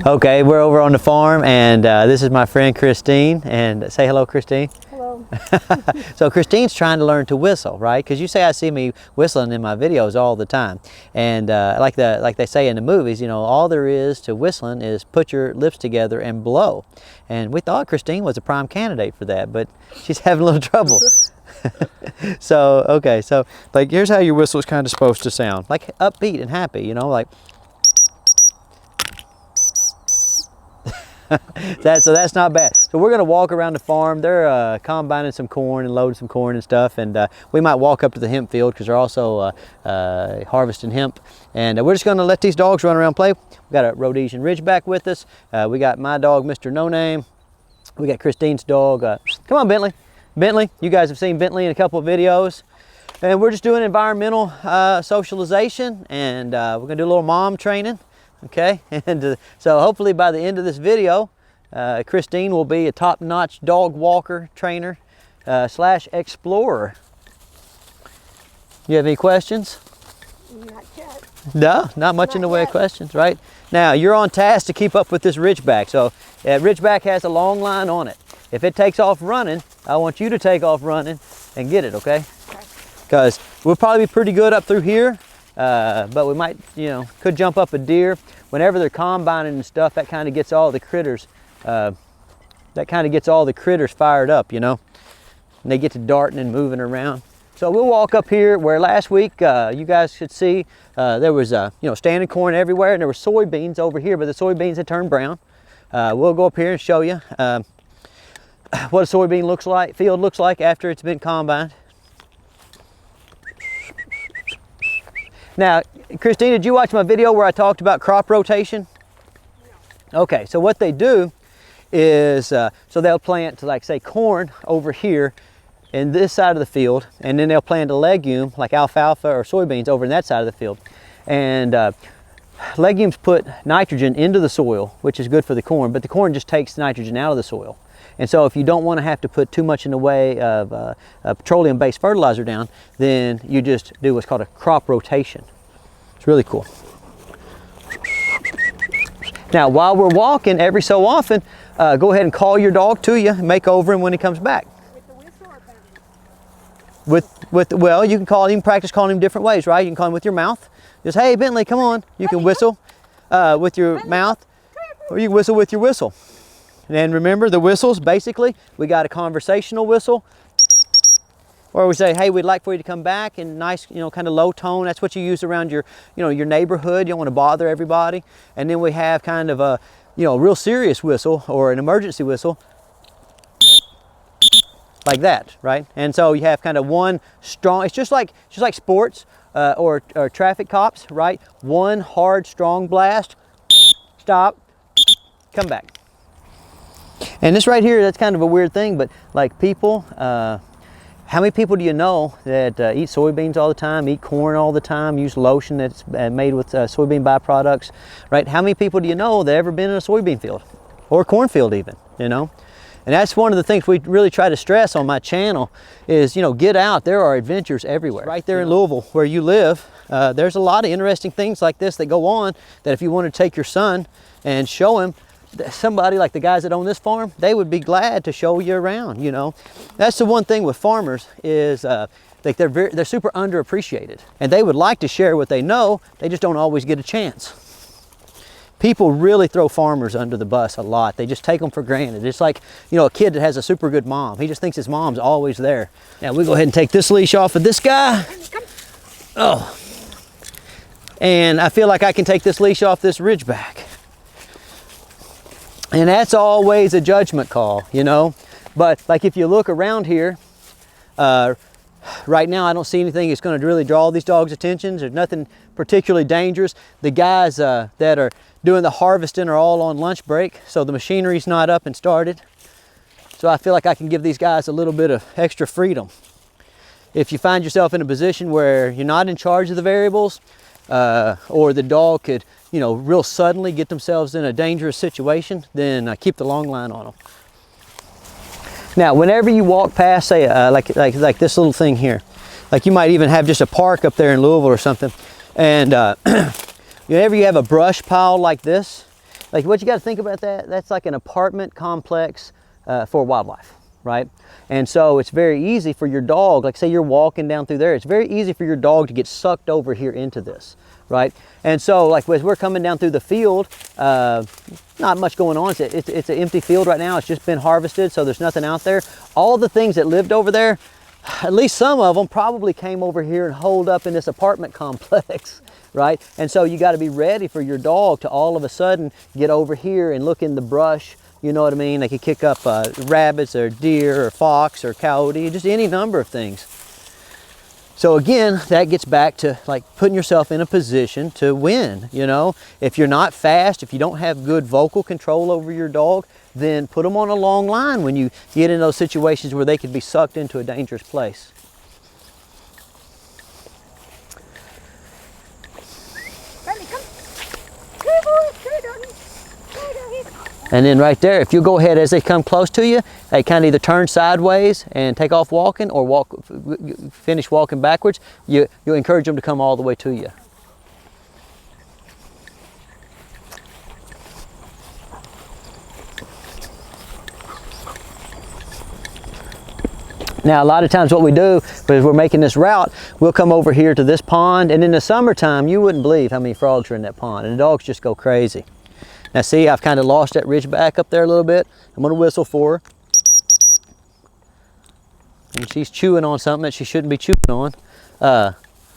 Okay, we're over on the farm, and this is my friend Christine. And say hello, Christine. Hello. So Christine's trying to learn to whistle, right? Because you see me whistling in my videos all the time, and like they say in the movies, you know, all there is to whistling is put your lips together and blow. And we thought Christine was a prime candidate for that, but she's having a little trouble. So okay, so like here's how your whistle is kind of supposed to sound, like upbeat and happy, you know, like. So that's not bad. So we're gonna walk around the farm. They're combining some corn and loading some corn and stuff, and we might walk up to the hemp field because they're also harvesting hemp. And we're just gonna let these dogs run around play. We got a Rhodesian Ridgeback with us. We got my dog, Mr. No Name. We got Christine's dog. Come on, Bentley. Bentley, you guys have seen Bentley in a couple of videos. And we're just doing environmental socialization, and we're gonna do a little mom training. Okay, and so hopefully by the end of this video, Christine will be a top-notch dog walker, trainer, slash explorer. You have any questions? Not yet. No, not much in the way yet. of questions, right? Now, you're on task to keep up with this Ridgeback. So Ridgeback has a long line on it. If it takes off running, I want you to take off running and get it, okay? Because we'll probably be pretty good up through here. But we might, you know, could jump up a deer. Whenever they're combining and stuff, that kind of gets all the critters, fired up, you know, and they get to darting and moving around. So we'll walk up here where last week you guys could see there was, you know, standing corn everywhere, and there were soybeans over here, but the soybeans had turned brown. We'll go up here and show you what a soybean field looks like after it's been combined. Now, Christine, did you watch my video where I talked about crop rotation? No. Okay, so what they do is, so they'll plant, like say, corn over here in this side of the field, and then they'll plant a legume, like alfalfa or soybeans, over in that side of the field. And legumes put nitrogen into the soil, which is good for the corn, but the corn just takes nitrogen out of the soil. And so if you don't want to have to put too much in the way of petroleum-based fertilizer down, then you just do what's called a crop rotation. It's really cool. Now, while we're walking, every so often, go ahead and call your dog to you and make over him when he comes back. With the whistle or Bentley? Well, you can practice calling him different ways, right? You can call him with your mouth. Just, hey, Bentley, come on. You can whistle with your mouth, or you can whistle with your whistle. And remember, the whistles, basically, we got a conversational whistle, or we say, hey, we'd like for you to come back, in nice, you know, kind of low tone. That's what you use around your, you know, your neighborhood. You don't want to bother everybody. And then we have kind of a, you know, real serious whistle or an emergency whistle, like that, right? And so you have kind of one strong, it's just like sports or traffic cops, right? One hard, strong blast, stop, come back. And this right here, that's kind of a weird thing, but like people, how many people do you know that eat soybeans all the time, eat corn all the time, use lotion that's made with soybean byproducts, right? How many people do you know that ever been in a soybean field or a cornfield even, you know? And that's one of the things we really try to stress on my channel is, you know, get out. There are adventures everywhere. Right there in Louisville where you live, there's a lot of interesting things like this that go on that if you want to take your son and show him, somebody like the guys that own this farm, they would be glad to show you around, you know. That's the one thing with farmers is like they're super underappreciated, and they would like to share what they know, they just don't always get a chance. People really throw farmers under the bus a lot. They just take them for granted. It's like, you know, a kid that has a super good mom. He just thinks his mom's always there. Now we go ahead and take this leash off of this guy. Oh, and I feel like I can take this leash off this Ridgeback. And that's always a judgment call, you know. But like if you look around here, right now I don't see anything that's going to really draw these dogs' attention. There's nothing particularly dangerous. The guys that are doing the harvesting are all on lunch break, so the machinery's not up and started. So I feel like I can give these guys a little bit of extra freedom. If you find yourself in a position where you're not in charge of the variables, or the dog could, you know, real suddenly get themselves in a dangerous situation, then keep the long line on them. Now, whenever you walk past, say, like this little thing here, like you might even have just a park up there in Louisville or something, and whenever you have a brush pile like this, like what you got to think about that's like an apartment complex for wildlife, right? And so it's very easy for your dog, like say you're walking down through there, it's very easy for your dog to get sucked over here into this, right? And so like as we're coming down through the field, not much going on. It's an empty field right now. It's just been harvested, so there's nothing out there. All the things that lived over there, at least some of them probably came over here and holed up in this apartment complex, right? And so you got to be ready for your dog to all of a sudden get over here and look in the brush. You know what I mean? They could kick up rabbits or deer or fox or coyote, just any number of things. So again, that gets back to like putting yourself in a position to win, you know? If you're not fast, if you don't have good vocal control over your dog, then put them on a long line when you get in those situations where they could be sucked into a dangerous place. Benny, come. Good boy, good on him. Good on him. And then right there, if you go ahead as they come close to you, they kind of either turn sideways and take off walking or finish walking backwards. You encourage them to come all the way to you. Now, a lot of times what we do is we're making this route, we'll come over here to this pond, and in the summertime, you wouldn't believe how many frogs are in that pond, and the dogs just go crazy. Now see, I've kind of lost that ridgeback up there a little bit. I'm gonna whistle for her. And she's chewing on something that she shouldn't be chewing on.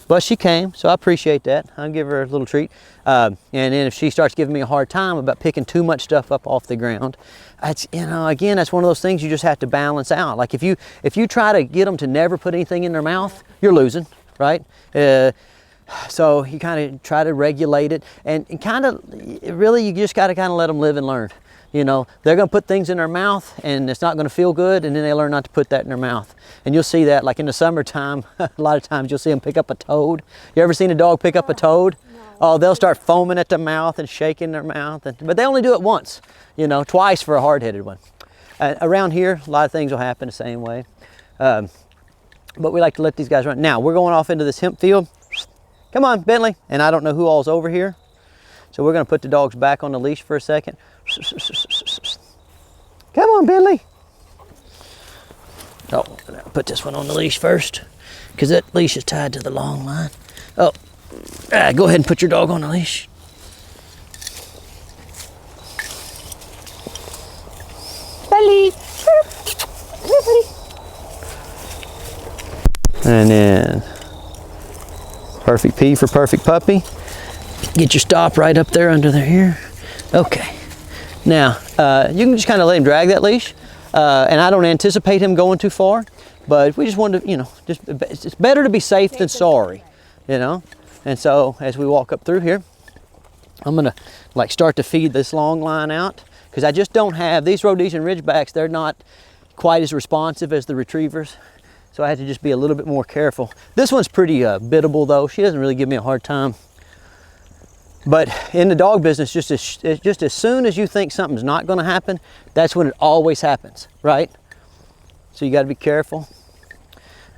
But she came, so I appreciate that. I'll give her a little treat. And then if she starts giving me a hard time about picking too much stuff up off the ground, it's, you know, again, that's one of those things you just have to balance out. Like if you try to get them to never put anything in their mouth, you're losing, right? So you kind of try to regulate it, and kind of, really, you just got to kind of let them live and learn. You know, they're going to put things in their mouth and it's not going to feel good, and then they learn not to put that in their mouth. And you'll see that like in the summertime, a lot of times you'll see them pick up a toad. You ever seen a dog pick up a toad? No. Oh, they'll start foaming at the mouth and shaking their mouth. But they only do it once, you know, twice for a hard-headed one. Around here, a lot of things will happen the same way. But we like to let these guys run. Now, we're going off into this hemp field. Come on, Bentley. And I don't know who all's over here. So we're going to put the dogs back on the leash for a second. Come on, Bentley. Oh, I'll put this one on the leash first, because that leash is tied to the long line. Oh, go ahead and put your dog on the leash. Benny. And then perfect P for perfect puppy. Get your stop right up there under here. Okay. Now, you can just kind of let him drag that leash, and I don't anticipate him going too far, but we just wanted to, you know, it's better to be safe than sorry, you know? And so as we walk up through here, I'm gonna like start to feed this long line out, because I just don't have, these Rhodesian Ridgebacks, they're not quite as responsive as the retrievers, so I had to just be a little bit more careful. This one's pretty biddable though. She doesn't really give me a hard time. But in the dog business, just as soon as you think something's not going to happen, that's when it always happens, right? So you got to be careful.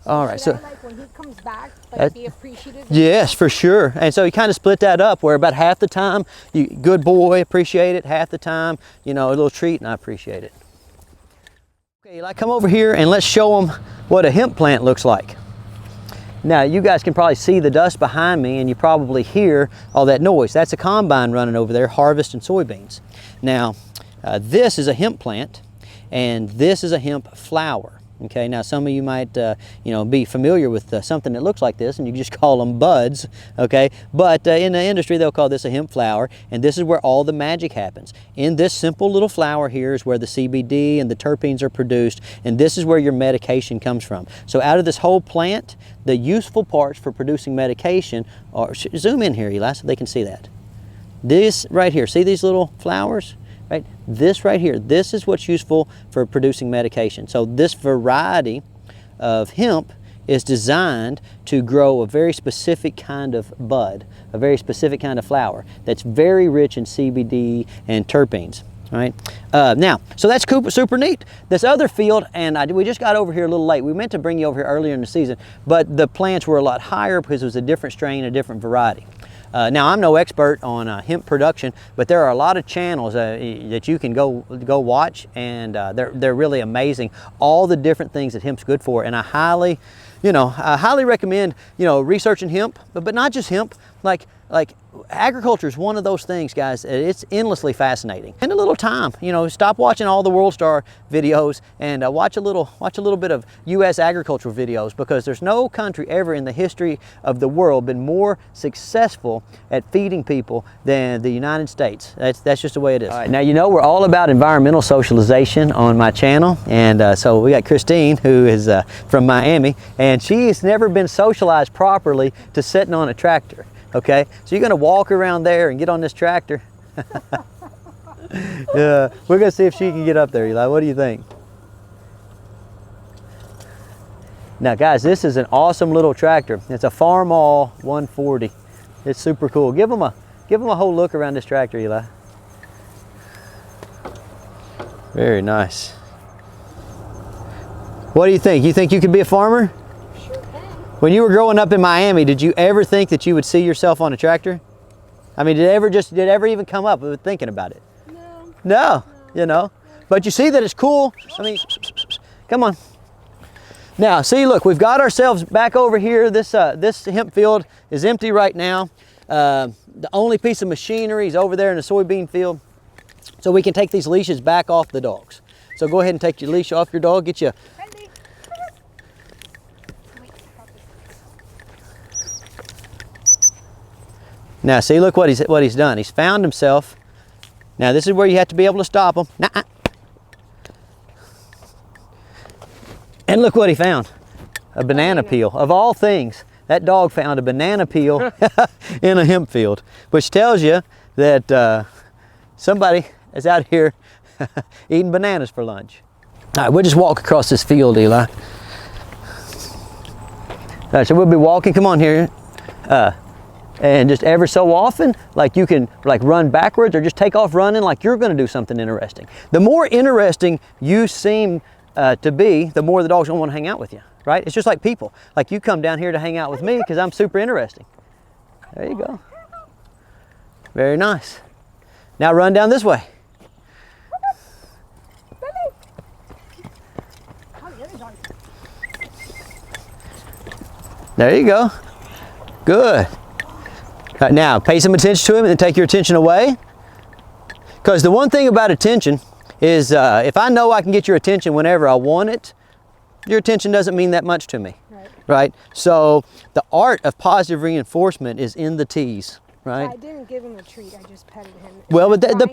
All right, so like when he comes back, like be appreciative. Yes, for sure. And so you kind of split that up, where about half the time, you good boy, appreciate it. Half the time, you know, a little treat, and I appreciate it. Okay, like come over here and let's show them what a hemp plant looks like. Now, you guys can probably see the dust behind me, and you probably hear all that noise. That's a combine running over there harvesting soybeans. Now, this is a hemp plant, and this is a hemp flower. Okay, now some of you might, you know, be familiar with something that looks like this, and you just call them buds, okay? But in the industry, they'll call this a hemp flower, and this is where all the magic happens. In this simple little flower here is where the CBD and the terpenes are produced, and this is where your medication comes from. So out of this whole plant, the useful parts for producing medication are, zoom in here, Eli, so they can see that. This right here, see these little flowers? Right? This right here, this is what's useful for producing medication. So this variety of hemp is designed to grow a very specific kind of bud, a very specific kind of flower that's very rich in CBD and terpenes. Right? Now, so that's super neat. This other field, and we just got over here a little late. We meant to bring you over here earlier in the season, but the plants were a lot higher because it was a different strain, a different variety. Now, I'm no expert on hemp production, but there are a lot of channels that you can go watch, and they're really amazing. All the different things that hemp's good for, and I highly recommend researching hemp, but not just hemp. Like agriculture is one of those things, guys. It's endlessly fascinating. And a little time, stop watching all the World Star videos and watch a little bit of U.S. agricultural videos, because there's no country ever in the history of the world been more successful at feeding people than the United States. That's just the way it is. All right, now we're all about environmental socialization on my channel, and so we got Christine, who is from Miami, and she's never been socialized properly to sitting on a tractor. Okay, so you're gonna walk around there and get on this tractor. Yeah, we're gonna see if she can get up there, Eli. What do you think? Now, guys, this is an awesome little tractor. It's a Farmall 140. It's super cool. Give them a whole look around this tractor, Eli. Very nice. What do you think? You think you could be a farmer? When you were growing up in Miami, did you ever think that you would see yourself on a tractor? I mean, did it ever even come up with thinking about it? No. No, But you see that it's cool. I mean, come on. Now, see, look, we've got ourselves back over here. This hemp field is empty right now. The only piece of machinery is over there in the soybean field. So we can take these leashes back off the dogs. So go ahead and take your leash off your dog. Get you. Now, see, look what he's done. He's found himself. Now, this is where you have to be able to stop him. Nuh-uh. And look what he found. A banana peel. Of all things, that dog found a banana peel in a hemp field, which tells you that somebody is out here eating bananas for lunch. All right, we'll just walk across this field, Eli. All right, so we'll be walking. Come on here. And just ever so often, like you can run backwards or just take off running like you're gonna do something interesting. The more interesting you seem to be, the more the dog's gonna wanna hang out with you, right? It's just like people. Like you come down here to hang out with me because I'm super interesting. There you go. Very nice. Now run down this way. There you go. Good. Right, now, pay some attention to him and then take your attention away. Because the one thing about attention is if I know I can get your attention whenever I want it, your attention doesn't mean that much to me. Right? So the art of positive reinforcement is in the tease. Right? I didn't give him a treat, I just petted him. Well, but the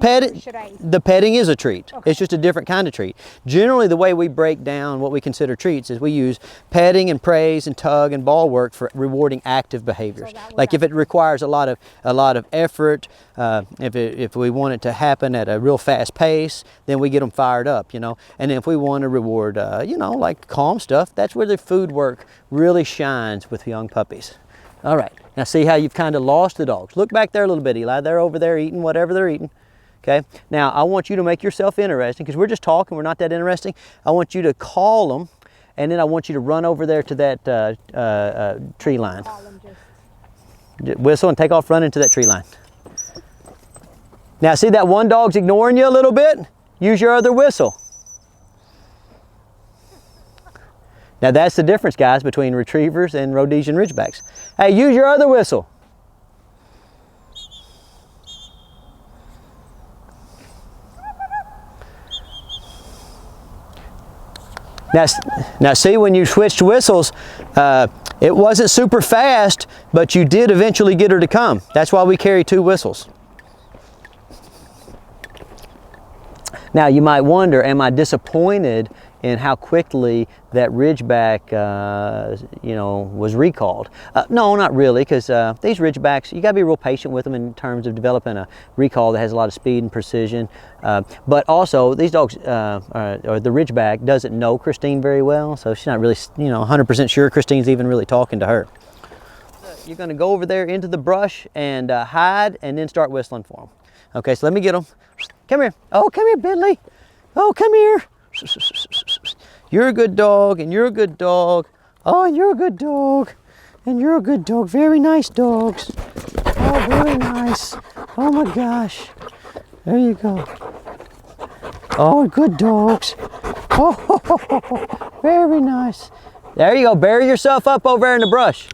petting is a treat. Okay. It's just a different kind of treat. Generally, the way we break down what we consider treats is we use petting and praise and tug and ball work for rewarding active behaviors. So like if it requires a lot of effort, if we want it to happen at a real fast pace, then we get them fired up, And if we want to reward, like calm stuff, that's where the food work really shines with young puppies. All right, now see how you've kind of lost the dogs. Look back there a little bit, Eli. They're over there eating whatever they're eating. Okay, now I want you to make yourself interesting because we're just talking, we're not that interesting. I want you to call them, and then I want you to run over there to that tree line. Whistle and take off running to that tree line. Now see that one dog's ignoring you a little bit? Use your other whistle. Now that's the difference, guys, between retrievers and Rhodesian Ridgebacks. Hey, use your other whistle. Now see, when you switched whistles, it wasn't super fast, but you did eventually get her to come. That's why we carry two whistles. Now you might wonder, am I disappointed in how quickly that Ridgeback, was recalled? No, not really, because these Ridgebacks, you got to be real patient with them in terms of developing a recall that has a lot of speed and precision. But also, these dogs, or the Ridgeback, doesn't know Christine very well, so she's not really, 100% sure Christine's even really talking to her. You're going to go over there into the brush and hide, and then start whistling for them. Okay, so let me get them. Come here. Oh, come here, Bentley. Oh, come here. You're a good dog, and you're a good dog. Oh, and you're a good dog, and you're a good dog. Very nice dogs. Oh, go, very nice. Oh my gosh. There you go. Oh, good dogs. Oh, very nice. There you go, bury yourself up over there in the brush.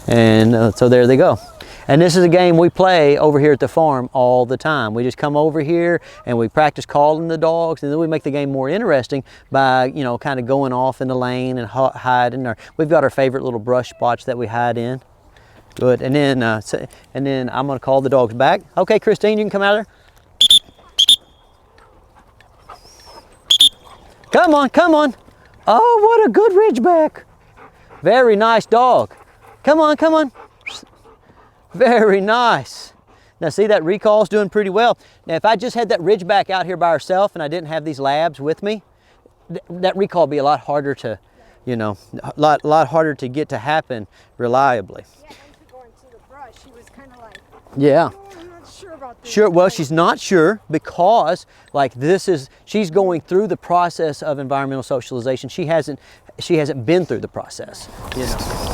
And so there they go. And this is a game we play over here at the farm all the time. We just come over here and we practice calling the dogs, and then we make the game more interesting by, you know, kind of going off in the lane and hiding. We've got our favorite little brush spots that we hide in. Good. And then I'm going to call the dogs back. Okay, Christine, you can come out of there. Come on, come on. Oh, what a good Ridgeback. Very nice dog. Come on, come on. Very nice. Now see, that recall's doing pretty well. Now if I just had that Ridgeback out here by herself and I didn't have these labs with me, that recall would be a lot harder to, you know, a lot harder to get to happen reliably. Yeah, and going through the brush, she was kind of like, yeah. oh, I'm not sure about this. Sure, well, she's not sure because like she's going through the process of environmental socialization. She hasn't been through the process, you know.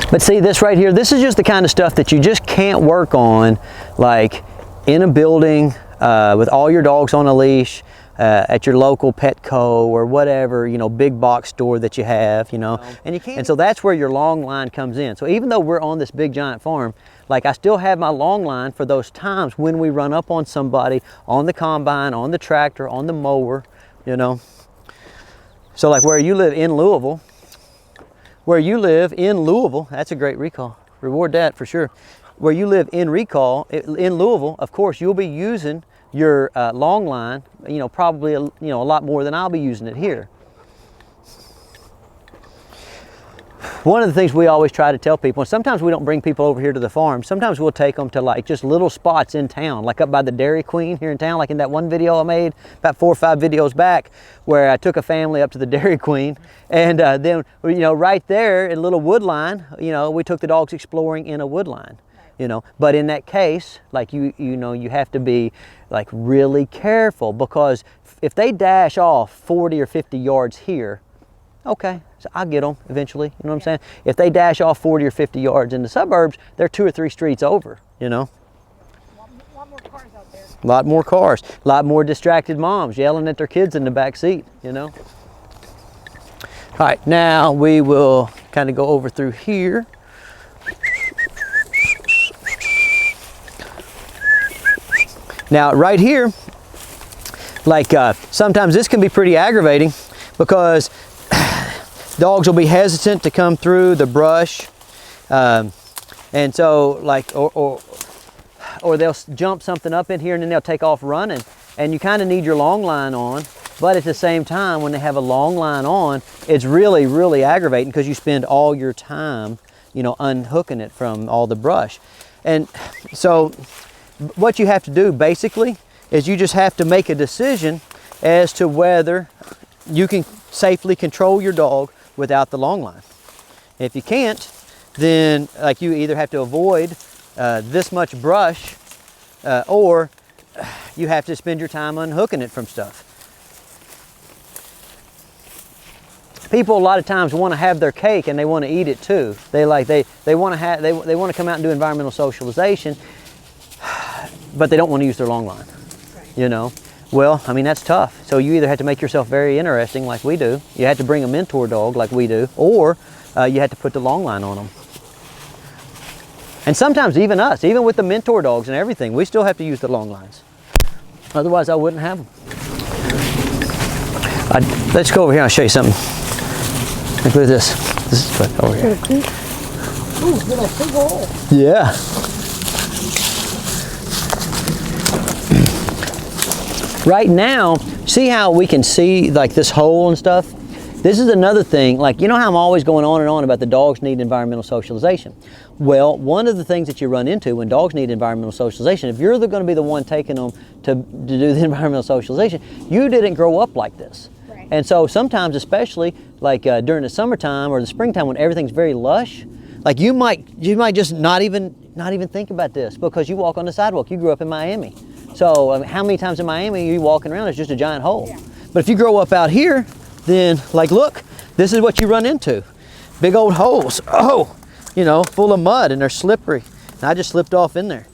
But see, this right here, this is just the kind of stuff that you just can't work on like in a building with all your dogs on a leash at your local Petco or whatever, you know, big box store that you have, you know. And you can't. And so that's where your long line comes in. So even though we're on this big giant farm, like I still have my long line for those times when we run up on somebody on the combine, on the tractor, on the mower, you know. So like where you live in Louisville, that's a great recall. Reward that for sure. Where you live in Louisville, of course, you'll be using your long line, you know, probably a lot more than I'll be using it here. One of the things we always try to tell people, and sometimes we don't bring people over here to the farm, sometimes we'll take them to like just little spots in town, like up by the Dairy Queen here in town, like in that one video I made about 4 or 5 videos back where I took a family up to the Dairy Queen, and then, you know, right there in a little wood line, you know, we took the dogs exploring in a wood line, you know. But in that case, like you know, you have to be like really careful, because if they dash off 40 or 50 yards here, okay, so I'll get them eventually, you know what I'm saying? If they dash off 40 or 50 yards in the suburbs, they're 2 or 3 streets over, you know? A lot more cars out there. A lot more cars, a lot more distracted moms yelling at their kids in the back seat, you know? All right, now we will kind of go over through here. Now, right here, like sometimes this can be pretty aggravating because dogs will be hesitant to come through the brush, and so like, or they'll jump something up in here and then they'll take off running, and you kind of need your long line on. But at the same time, when they have a long line on, it's really, really aggravating because you spend all your time, you know, unhooking it from all the brush. And so what you have to do basically is you just have to make a decision as to whether you can safely control your dog without the long line. If you can't, then like you either have to avoid this much brush or you have to spend your time unhooking it from stuff. People a lot of times want to have their cake and they want to eat it too. They want to come out and do environmental socialization, but they don't want to use their long line. You know. Well, I mean, that's tough. So you either have to make yourself very interesting like we do, you have to bring a mentor dog like we do, or you have to put the long line on them. And sometimes even us, even with the mentor dogs and everything, we still have to use the long lines. Otherwise I wouldn't have them. Let's go over here and I'll show you something. Look at this. This is what over here. Ooh, look at that big hole. Yeah. Right now, see how we can see like this hole and stuff? This is another thing, like, you know how I'm always going on and on about the dogs need environmental socialization? Well, one of the things that you run into when dogs need environmental socialization, if you're going to be the one taking them to do the environmental socialization, you didn't grow up like this. Right. And so sometimes, especially like during the summertime or the springtime when everything's very lush, like you might just not even think about this because you walk on the sidewalk. You grew up in Miami. So I mean, how many times in Miami are you walking around? It's just a giant hole. Yeah. But if you grow up out here, then like, look, this is what you run into. Big old holes, oh, you know, full of mud, and they're slippery. And I just slipped off in there,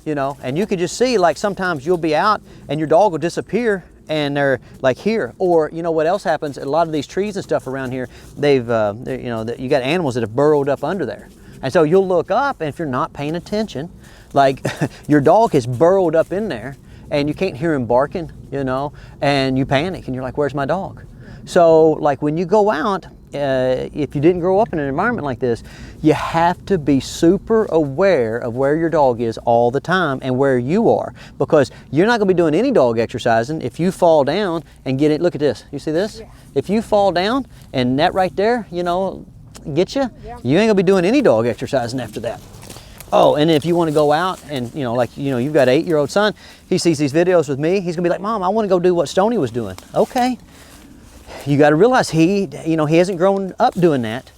you know, and you could just see, like, sometimes you'll be out and your dog will disappear and they're like here. Or, you know, what else happens, a lot of these trees and stuff around here, you know, you got animals that have burrowed up under there. And so you'll look up, and if you're not paying attention, like your dog has burrowed up in there and you can't hear him barking, you know, and you panic and you're like, where's my dog? So like when you go out, if you didn't grow up in an environment like this, you have to be super aware of where your dog is all the time and where you are, because you're not going to be doing any dog exercising if you fall down and get it. Look at this. You see this? Yeah. If you fall down and that right there, you know, get you, yeah, you ain't going to be doing any dog exercising after that. Oh, and if you want to go out and, you know, like, you know, you've got an 8-year-old son, he sees these videos with me, he's going to be like, Mom, I want to go do what Stonnie was doing. Okay. You got to realize he hasn't grown up doing that.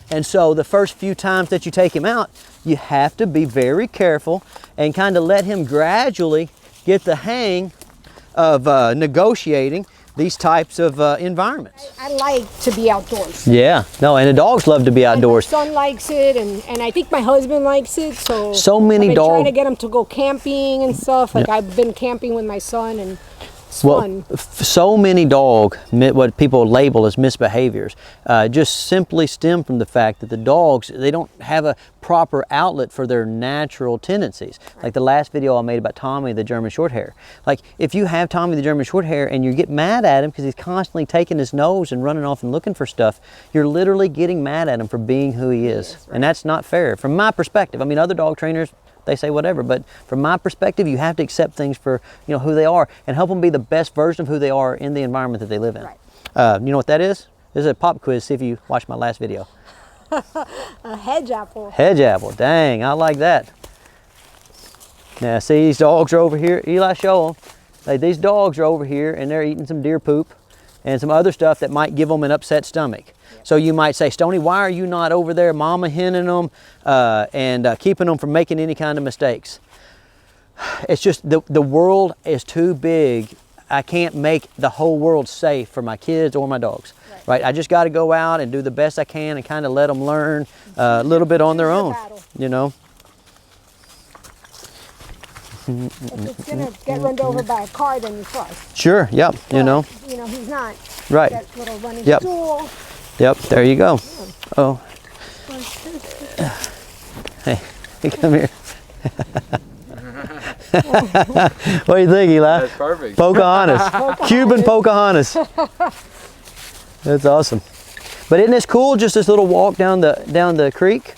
And so the first few times that you take him out, you have to be very careful and kind of let him gradually get the hang of negotiating these types of environments. I like to be outdoors. Yeah, no, and the dogs love to be outdoors. And my son likes it, and I think my husband likes it. So many dogs. Trying to get him to go camping and stuff. Like, yeah, I've been camping with my son, and it's fun. So many dog, what people label as misbehaviors, just simply stem from the fact that the dogs, they don't have a proper outlet for their natural tendencies. Right. Like the last video I made about Tommy the German Shorthair. Like, if you have Tommy the German Shorthair and you get mad at him because he's constantly taking his nose and running off and looking for stuff, you're literally getting mad at him for being who he is. Right. And that's not fair from my perspective. I mean, other dog trainers, they say whatever, but from my perspective, you have to accept things for, you know, who they are and help them be the best version of who they are in the environment that they live in. Right. You know what that is? This is a pop quiz. See if you watched my last video. A hedge apple. Hedge apple. Dang, I like that. Now, see, these dogs are over here. Eli, show them. Like, these dogs are over here, and they're eating some deer poop and some other stuff that might give them an upset stomach. Yep. So you might say, Stonnie, why are you not over there mama henning them and keeping them from making any kind of mistakes? It's just the world is too big. I can't make the whole world safe for my kids or my dogs. Right? I just got to go out and do the best I can and kind of let them learn a little bit on their own, you know. If it's going to get run over by a car, then you trust. Sure, yep, but, you know. You know, he's not. Right. That little running yep. stool. Yep, there you go. Yeah. Oh. Hey, come here. What do you think, Eli? That's perfect. Pocahontas. Cuban Pocahontas. That's awesome. But isn't this cool, just this little walk down the creek?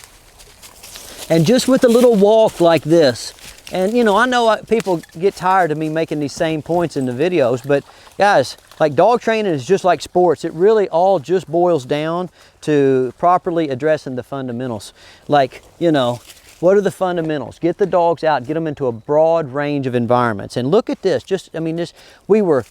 And just with a little walk like this, and you know, I know people get tired of me making these same points in the videos, but guys, like, dog training is just like sports. It really all just boils down to properly addressing the fundamentals. Like, you know, what are the fundamentals? Get the dogs out, get them into a broad range of environments. And look at this, just, I mean, this, we were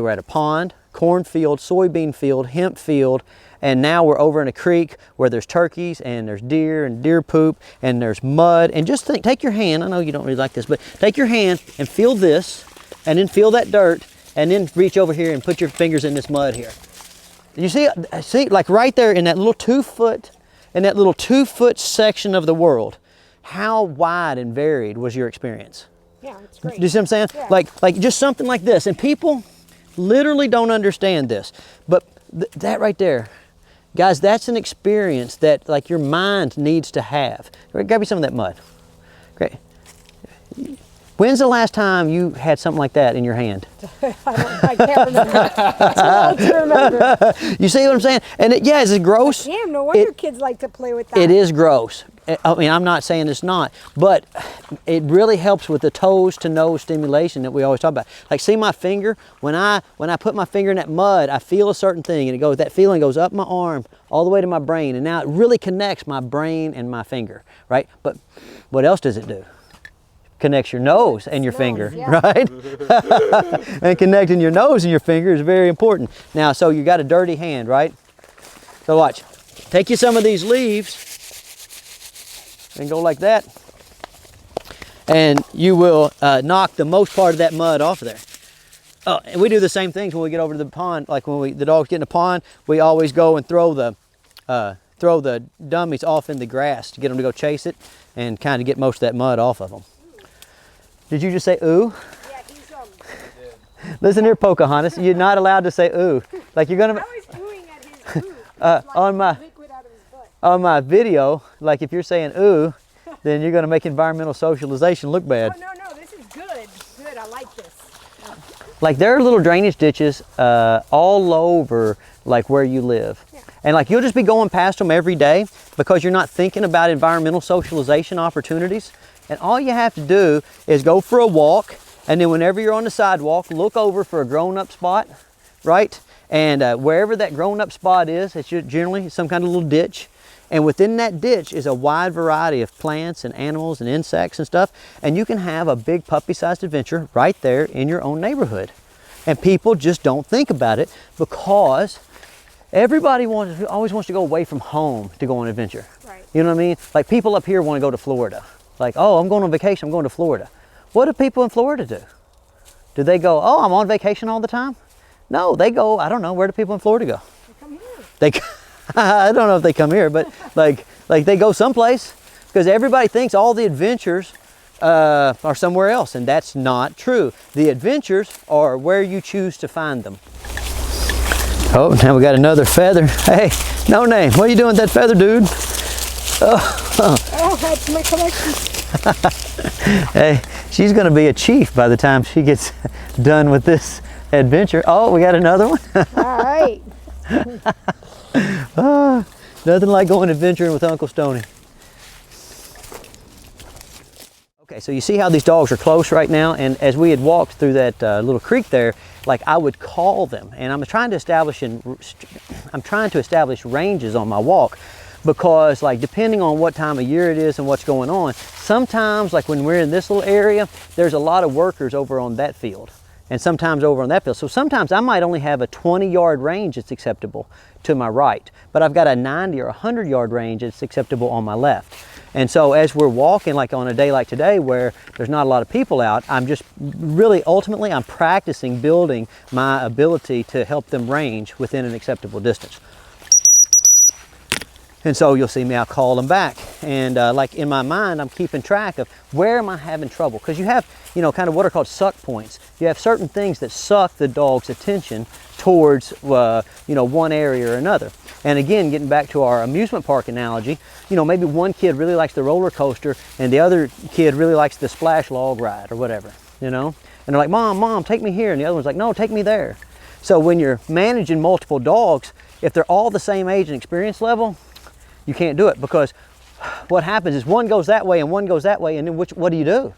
at a pond, cornfield, soybean field, hemp field, and now we're over in a creek where there's turkeys and there's deer and deer poop and there's mud. And just think, take your hand, I know you don't really like this, but take your hand and feel this, and then feel that dirt, and then reach over here and put your fingers in this mud here. You see, like right there in that little 2 foot section of the world, how wide and varied was your experience? Yeah, it's great. Do you see what I'm saying? Yeah. Like just something like this. And people literally don't understand this. But that right there, guys, that's an experience that, like, your mind needs to have. Grab me some of that mud. Great. When's the last time you had something like that in your hand? I can't remember. Too old to remember. You see what I'm saying? And yeah, is it gross? Damn, no wonder kids like to play with that. It is gross. I mean, I'm not saying it's not, but it really helps with the toes to nose stimulation that we always talk about. Like, see my finger? When I put my finger in that mud, I feel a certain thing, and that feeling goes up my arm all the way to my brain, and now it really connects my brain and my finger, right? But what else does it do? Connects your nose and your finger, yeah, right? And connecting your nose and your finger is very important. Now, so you got a dirty hand, right? So watch. Take you some of these leaves and go like that, and you will knock the most part of that mud off of there. And we do the same things when we get over to the pond. Like when the dogs get in the pond, we always go and throw the dummies off in the grass to get them to go chase it and kind of get most of that mud off of them. Did you just say ooh? Yeah, he's Listen here, Pocahontas. You're not allowed to say ooh. Like you're gonna. I was oohing at his ooh. Like on my liquid out of his butt. on my video, like if you're saying ooh, then you're gonna make environmental socialization look bad. Oh no, this is good. Good, I like this. Like there are little drainage ditches all over like where you live. Yeah. And like you'll just be going past them every day because you're not thinking about environmental socialization opportunities. And all you have to do is go for a walk, and then whenever you're on the sidewalk, look over for a grown-up spot, right? And wherever that grown-up spot is, it's generally some kind of little ditch. And within that ditch is a wide variety of plants and animals and insects and stuff. And you can have a big puppy-sized adventure right there in your own neighborhood. And people just don't think about it because everybody always wants to go away from home to go on an adventure. Right. You know what I mean? Like people up here want to go to Florida. Like, oh, I'm going on vacation, I'm going to Florida. What do people in Florida do? Do they go, oh, I'm on vacation all the time? No, they go, I don't know, where do people in Florida go? They come here. I don't know if they come here, but like they go someplace because everybody thinks all the adventures are somewhere else, and that's not true. The adventures are where you choose to find them. Oh, now we got another feather. Hey, no name. What are you doing with that feather, dude? Oh, that's my collection. Hey, she's going to be a chief by the time she gets done with this adventure. Oh, we got another one. All right. Nothing like going adventuring with Uncle Stonnie. Okay, so you see how these dogs are close right now, and as we had walked through that little creek there, like I would call them, and I'm trying to establish ranges on my walk, because like depending on what time of year it is and what's going on, sometimes like when we're in this little area, there's a lot of workers over on that field, and sometimes over on that field. So sometimes I might only have a 20-yard range that's acceptable to my right, but I've got a 90 or 100-yard range that's acceptable on my left. And so as we're walking, like on a day like today where there's not a lot of people out, I'm just really ultimately I'm practicing building my ability to help them range within an acceptable distance. And so you'll see me, I'll call them back. And like in my mind, I'm keeping track of where am I having trouble? Because you have, you know, kind of what are called suck points. You have certain things that suck the dog's attention towards, you know, one area or another. And again, getting back to our amusement park analogy, you know, maybe one kid really likes the roller coaster and the other kid really likes the splash log ride or whatever, you know? And they're like, Mom, take me here. And the other one's like, no, take me there. So when you're managing multiple dogs, if they're all the same age and experience level, you can't do it, because what happens is one goes that way and one goes that way, and then what do you do? Right.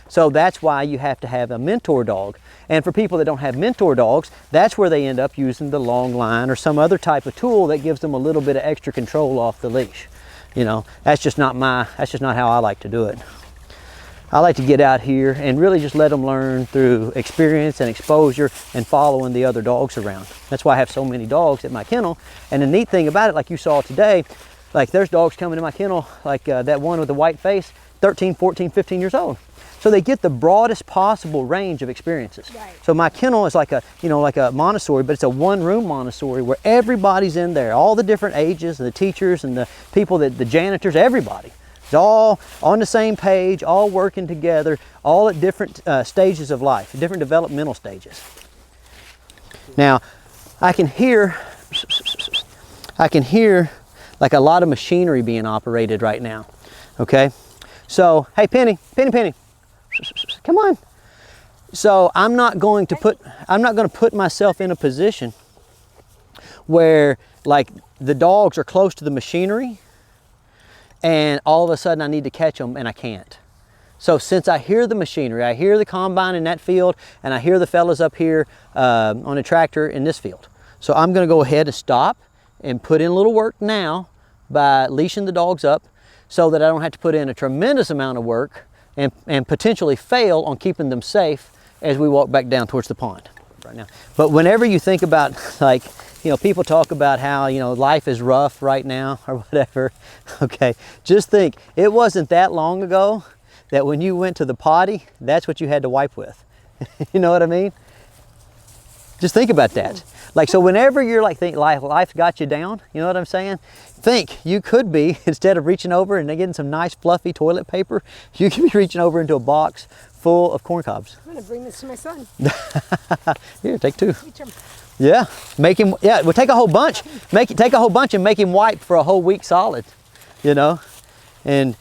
So that's why you have to have a mentor dog. And for people that don't have mentor dogs, that's where they end up using the long line or some other type of tool that gives them a little bit of extra control off the leash. You know, that's just not how I like to do it. I like to get out here and really just let them learn through experience and exposure and following the other dogs around. That's why I have so many dogs at my kennel. And the neat thing about it, like you saw today, like there's dogs coming to my kennel, like that one with the white face, 13, 14, 15 years old. So they get the broadest possible range of experiences. Right. So my kennel is like a, you know, like a Montessori, but it's a one-room Montessori where everybody's in there, all the different ages, and the teachers and the people, the janitors, everybody. It's all on the same page, all working together, all at different stages of life, different developmental stages. Now, I can hear like a lot of machinery being operated right now, okay? So, hey, Penny, come on. So I'm not going to put myself in a position where like the dogs are close to the machinery and all of a sudden I need to catch them and I can't. So since I hear the machinery, I hear the combine in that field and I hear the fellas up here on a tractor in this field. So I'm gonna go ahead and stop and put in a little work now by leashing the dogs up so that I don't have to put in a tremendous amount of work and potentially fail on keeping them safe as we walk back down towards the pond right now. But whenever you think about, like, you know, people talk about how, you know, life is rough right now or whatever, okay, just think, it wasn't that long ago that when you went to the potty, that's what you had to wipe with. You know what I mean? Just think about that. Like, so whenever you're like, think life's got you down, you know what I'm saying? Think you could be, instead of reaching over and getting some nice fluffy toilet paper, you could be reaching over into a box full of corn cobs. I'm gonna bring this to my son. Here, take 2. Each him. Yeah, make him, yeah, well, take a whole bunch. Take a whole bunch and make him wipe for a whole week solid, you know? And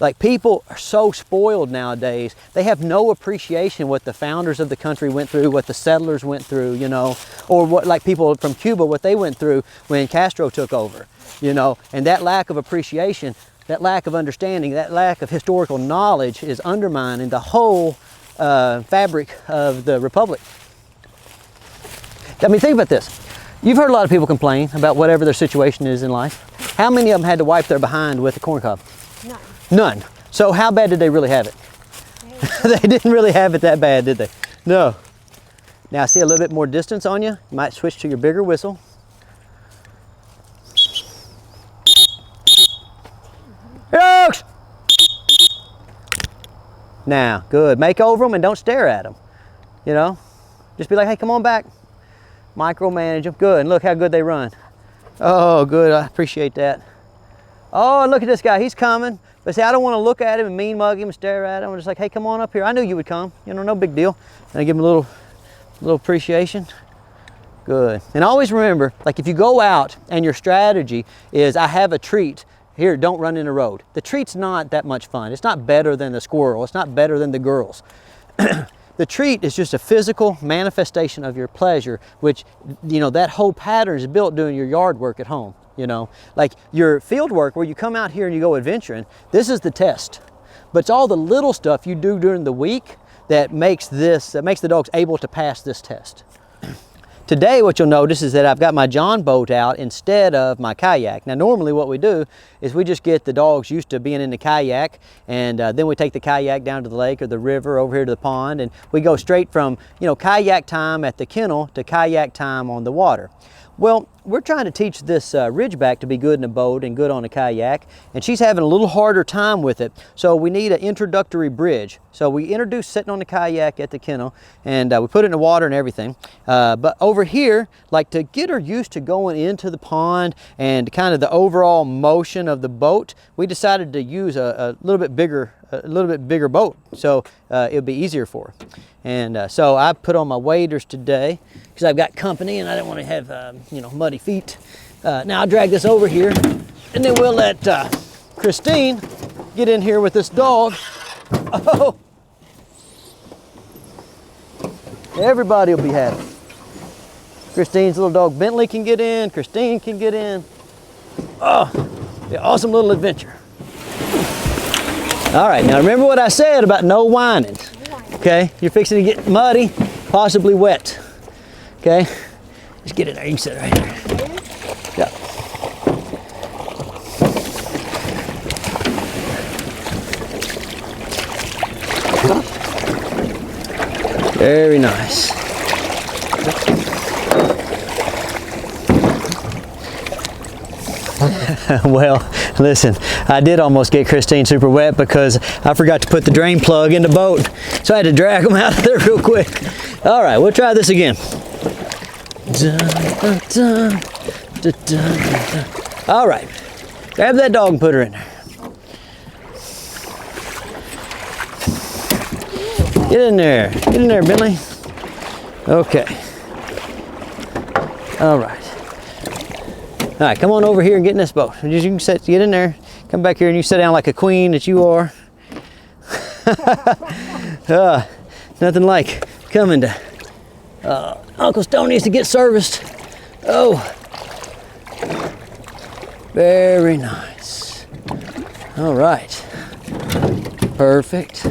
like, people are so spoiled nowadays. They have no appreciation what the founders of the country went through, what the settlers went through, you know, or what, like people from Cuba, what they went through when Castro took over, you know. And that lack of appreciation, that lack of understanding, that lack of historical knowledge is undermining the whole fabric of the republic. I mean, think about this. You've heard a lot of people complain about whatever their situation is in life. How many of them had to wipe their behind with a corn cob? None. None. So how bad did they really have it? They didn't really have it that bad, did they? No. Now, I see a little bit more distance on you. You might switch to your bigger whistle. Dogs! Now, good. Make over them and don't stare at them. You know? Just be like, hey, come on back. Micromanage them. Good. And look how good they run. Oh, good. I appreciate that. Oh, and look at this guy. He's coming. But see, I don't want to look at him and mean mug him and stare at him. I'm just like, hey, come on up here. I knew you would come. You know, no big deal. And I give him a little appreciation. Good. And always remember, like, if you go out and your strategy is, I have a treat, here, don't run in the road. The treat's not that much fun. It's not better than the squirrel. It's not better than the girls. The treat is just a physical manifestation of your pleasure, which, you know, that whole pattern is built doing your yard work at home, you know. Like your field work where you come out here and you go adventuring, this is the test. But it's all the little stuff you do during the week that makes the dogs able to pass this test. Today, what you'll notice is that I've got my John boat out instead of my kayak. Now, normally what we do is we just get the dogs used to being in the kayak, and then we take the kayak down to the lake or the river over here to the pond, and we go straight from, you know, kayak time at the kennel to kayak time on the water. Well, we're trying to teach this Ridgeback to be good in a boat and good on a kayak, and she's having a little harder time with it. So we need an introductory bridge. So we introduce sitting on the kayak at the kennel, and we put it in the water and everything. But over here, like, to get her used to going into the pond and kind of the overall motion of the boat, we decided to use a little bit bigger boat, so it'll be easier for her. And so I put on my waders today because I've got company and I don't want to have you know, muddy feet. Now I'll drag this over here, and then we'll let Christine get in here with this dog. Oh, everybody will be happy. Christine's little dog Bentley can get in. Christine can get in. Oh, the awesome little adventure. All right, now remember what I said about no whining. Okay, you're fixing to get muddy, possibly wet. Okay, just get in there. You can sit right there. Yeah. Very nice. Well, listen, I did almost get Christine super wet because I forgot to put the drain plug in the boat. So I had to drag them out of there real quick. All right, we'll try this again. All right, grab that dog and put her in there. Get in there, Bentley. Okay. All right. All right, come on over here and get in this boat. You can get in there. Come back here and you sit down like a queen that you are. Nothing like coming to Uncle Stonnie's to get serviced. Oh, very nice. All right, perfect.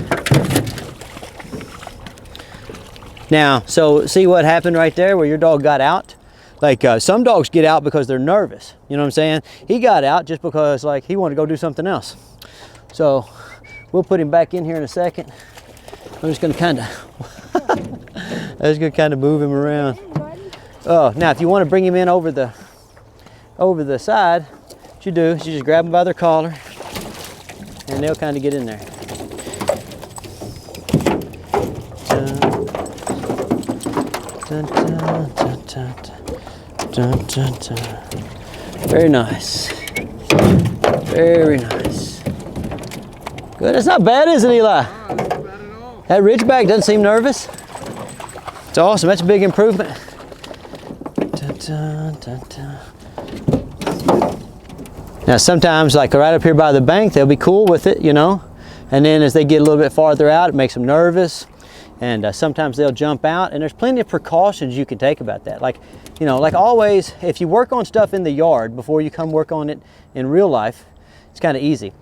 Now, so see what happened right there where your dog got out? Like some dogs get out because they're nervous. You know what I'm saying? He got out just because, like, he wanted to go do something else. So we'll put him back in here in a second. I'm just gonna kind of move him around. Oh, now if you want to bring him in over the side, what you do is you just grab them by their collar and they'll kind of get in there. Very nice. Very nice. Good. That's not bad, is it, Eli? Not bad at all. That Ridgeback doesn't seem nervous. It's awesome. That's a big improvement. Now sometimes, like right up here by the bank, they'll be cool with it, you know. And then as they get a little bit farther out, it makes them nervous. And sometimes they'll jump out. And there's plenty of precautions you can take about that. Like, you know, like always, if you work on stuff in the yard before you come work on it in real life, it's kind of easy.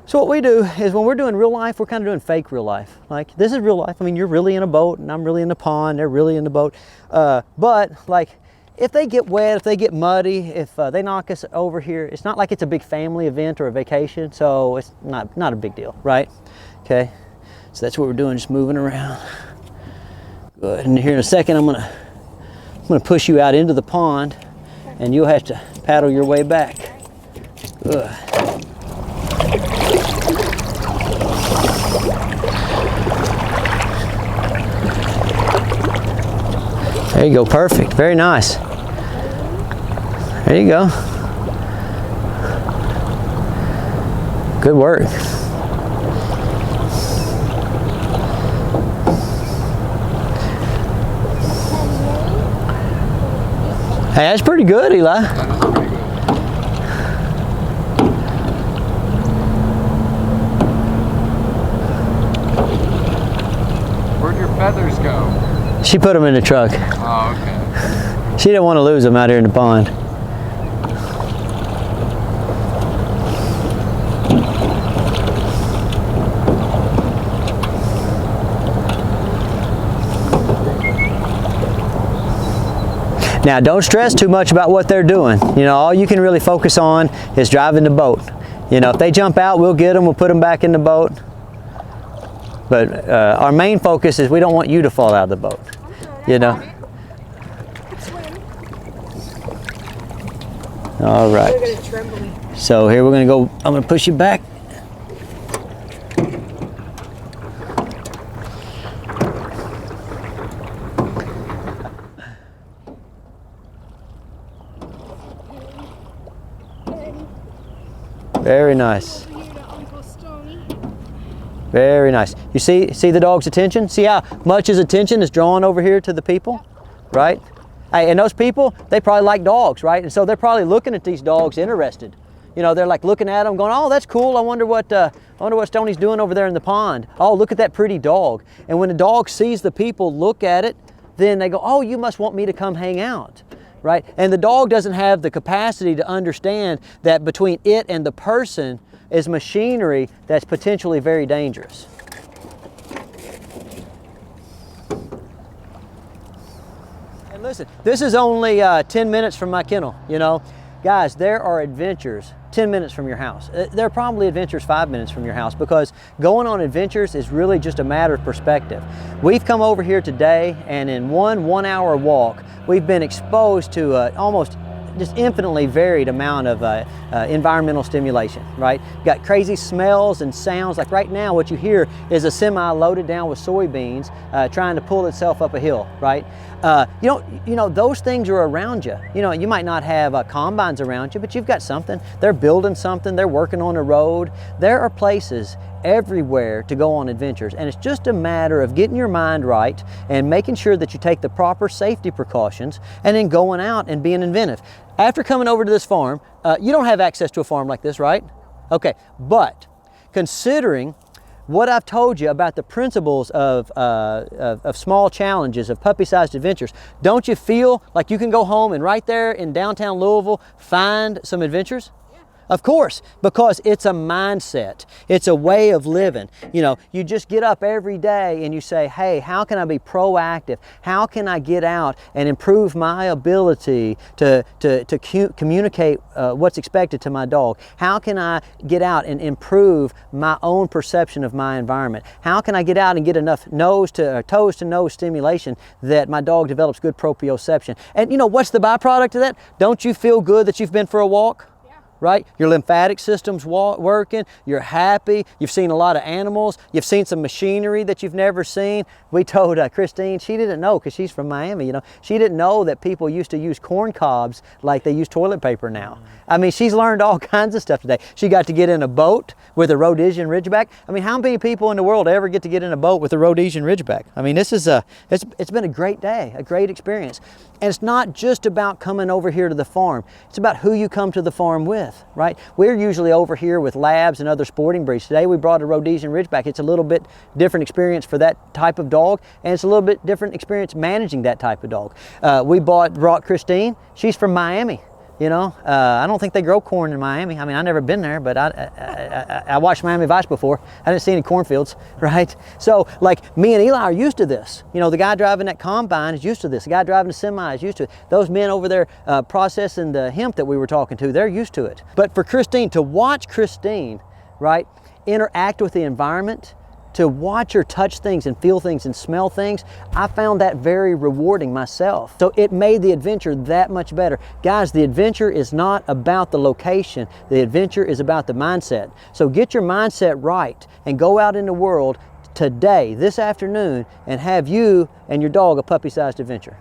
So what we do is when we're doing real life, we're kind of doing fake real life. Like, this is real life. I mean, you're really in a boat and I'm really in the pond. They're really in the boat. But like, if they get wet, if they get muddy, if they knock us over here, it's not like it's a big family event or a vacation. So it's not a big deal, right? Okay. So that's what we're doing, just moving around. Good. And here in a second, I'm gonna push you out into the pond and you'll have to paddle your way back. Good. There you go, perfect, very nice. There you go. Good work. Hey, that's pretty good, Eli. That is pretty good. Where'd your feathers go? She put them in the truck. Oh, okay. She didn't want to lose them out here in the pond. Now, don't stress too much about what they're doing. You know, all you can really focus on is driving the boat. You know, if they jump out, we'll get them, we'll put them back in the boat. But our main focus is we don't want you to fall out of the boat. You know? All right. So here we're going to go, I'm going to push you back. Very nice. Very nice. You see the dog's attention? See how much his attention is drawn over here to the people, right? Hey, and those people, they probably like dogs, right? And so they're probably looking at these dogs interested. You know, they're like looking at them going, oh, that's cool. I wonder what Stonnie's doing over there in the pond. Oh, look at that pretty dog. And when the dog sees the people look at it, then they go, oh, you must want me to come hang out. Right? And the dog doesn't have the capacity to understand that between it and the person is machinery that's potentially very dangerous. And listen, this is only 10 minutes from my kennel, you know. Guys, there are adventures 10 minutes from your house. There are probably adventures 5 minutes from your house, because going on adventures is really just a matter of perspective. We've come over here today, and in one hour walk, we've been exposed to almost just infinitely varied amount of environmental stimulation, right? You've got crazy smells and sounds. Like right now, what you hear is a semi loaded down with soybeans trying to pull itself up a hill, right? You know, those things are around you. You know, you might not have combines around you, but you've got something. They're building something, they're working on a road. There are places everywhere to go on adventures, and it's just a matter of getting your mind right and making sure that you take the proper safety precautions and then going out and being inventive. After coming over to this farm, you don't have access to a farm like this, right? Okay, but considering what I've told you about the principles of small challenges, of puppy-sized adventures, don't you feel like you can go home and right there in downtown Louisville find some adventures? Of course, because it's a mindset. It's a way of living. You know, you just get up every day and you say, hey, how can I be proactive? How can I get out and improve my ability to communicate what's expected to my dog? How can I get out and improve my own perception of my environment? How can I get out and get enough toes to nose stimulation that my dog develops good proprioception? And you know, what's the byproduct of that? Don't you feel good that you've been for a walk? right? Your lymphatic system's working, you're happy, you've seen a lot of animals, you've seen some machinery that you've never seen. We told Christine, she didn't know, because she's from Miami, you know, she didn't know that people used to use corn cobs like they use toilet paper now. I mean, she's learned all kinds of stuff today. She got to get in a boat with a Rhodesian Ridgeback. I mean, how many people in the world ever get to get in a boat with a Rhodesian Ridgeback? I mean, this is it's been a great day, a great experience. And it's not just about coming over here to the farm. It's about who you come to the farm with, right? We're usually over here with labs and other sporting breeds. Today we brought a Rhodesian Ridgeback. It's a little bit different experience for that type of dog, and it's a little bit different experience managing that type of dog. We brought Christine. She's from Miami. You know, I don't think they grow corn in Miami. I mean, I've never been there, but I watched Miami Vice before. I didn't see any cornfields, right? So, like, me and Eli are used to this. You know, the guy driving that combine is used to this. The guy driving the semi is used to it. Those men over there processing the hemp that we were talking to, they're used to it. But for Christine, to watch Christine, right, interact with the environment, to watch her touch things and feel things and smell things, I found that very rewarding myself. So it made the adventure that much better. Guys, the adventure is not about the location. The adventure is about the mindset. So get your mindset right and go out in the world today, this afternoon, and have you and your dog a puppy-sized adventure.